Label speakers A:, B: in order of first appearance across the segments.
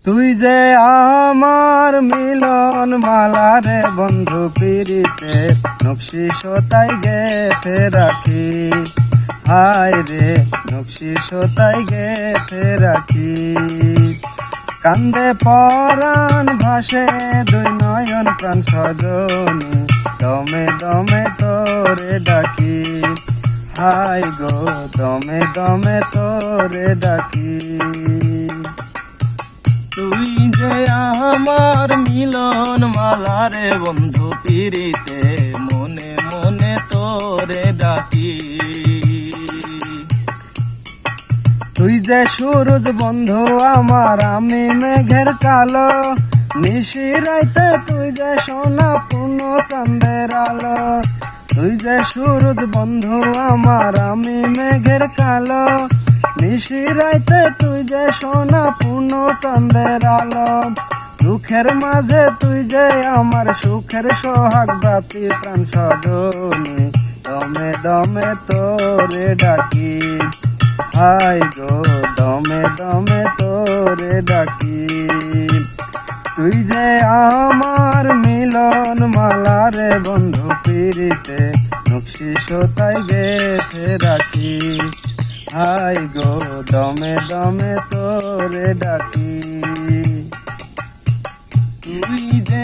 A: তুই যে আমার মিলন মালা রে বন্ধু পিরিতে নকশি সোতাই গেতে রাখি, হায় রে নকশি সোতাই গেতে রাখি। কান্দে পরাণ ভাসে দুই নয়ন প্রাণ সজনী, দমে দমে তোরে ডাকি, হায় গো দমে দমে তোরে ডাকি।
B: তুই যে আমার মিলন মালা রে বন্ধু পিরিতে মনে মনে তোরে ডাকি।
A: তুই যে সূরজ বন্ধু আমার, আমি মেঘের কালো, নিশি রাইতে তুই যে সোনা পূর্ণ চাঁদের আলো। তুই যে সূরজ বন্ধু আমার, আমি মেঘের কালো, নিশি রাইতে তুই যে সোনা পূর্ণ চাঁদের আলো। দুঃখের মাঝে তুই যে আমার সুখের সোহাগ বাতি প্রাণ সজনী, দমে দমে তোরে ডাকি, হায় গো দমে দমে তোরে ডাকি। তুই যে আমার মিলন মালা রে বন্ধু পিরিতে নকশি সোতাই গেতে রাখি, হায় গো দমে দমে তোরে ডাকি।
B: তুই যে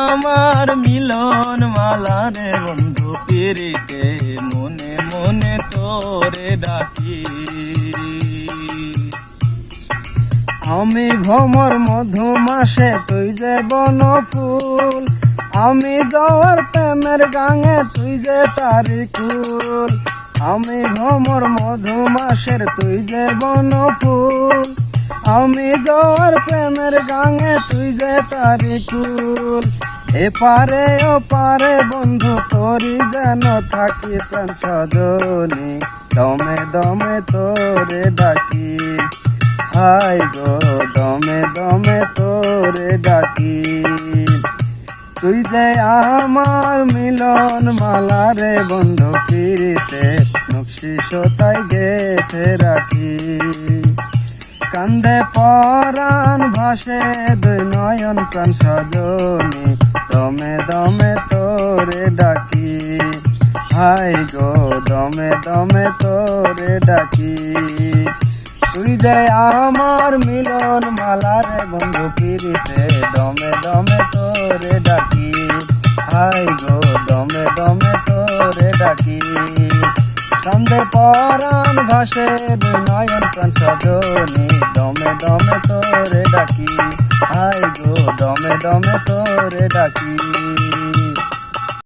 B: আমার মিলন মালা রে বন্ধু পিরিতে মনে মনে তোরে ডাকি।
A: আমি ভ্রমর মধু মাসে তুই যে বন ফুল, আমি যাওয়ার প্রেমের গাঙে তুই যে তারি কুল। আমি ভ্রমর মধু মাসের তুই যে বন ফুল, আমি যাওয়ার প্রেমের গাঙে তুই যে তারি কুল। এপারে ও পারে বন্ধু তোরি যেন থাকি প্রাণ সজনী, দমে দমে তোরে ডাকি, হায় গো দমে দমে তোরে ডাকি। তুই যে আমার মিলন মালা রে বন্ধু পিরিতে নকশি সোতাই গেতে রাখি। কান্দে পরাণ ভাসে দুই নয়ন প্রাণ সজনী, দমে দমে তোরে ডাকি, হায় গো দমে দমে তোরে ডাকি। তুই যে আমার মিলন মালা রে বন্ধু পিরিতে দমে দমে তোরে ডাকি, হায় গো দমে দমে তোরে ডাকি। কান্দে পরাণ ভাসে দুই নয়ন প্রাণ সজনী, দমে দমে তোরে ডাকি, হায় গো দমে দমে তোরে ডাকি।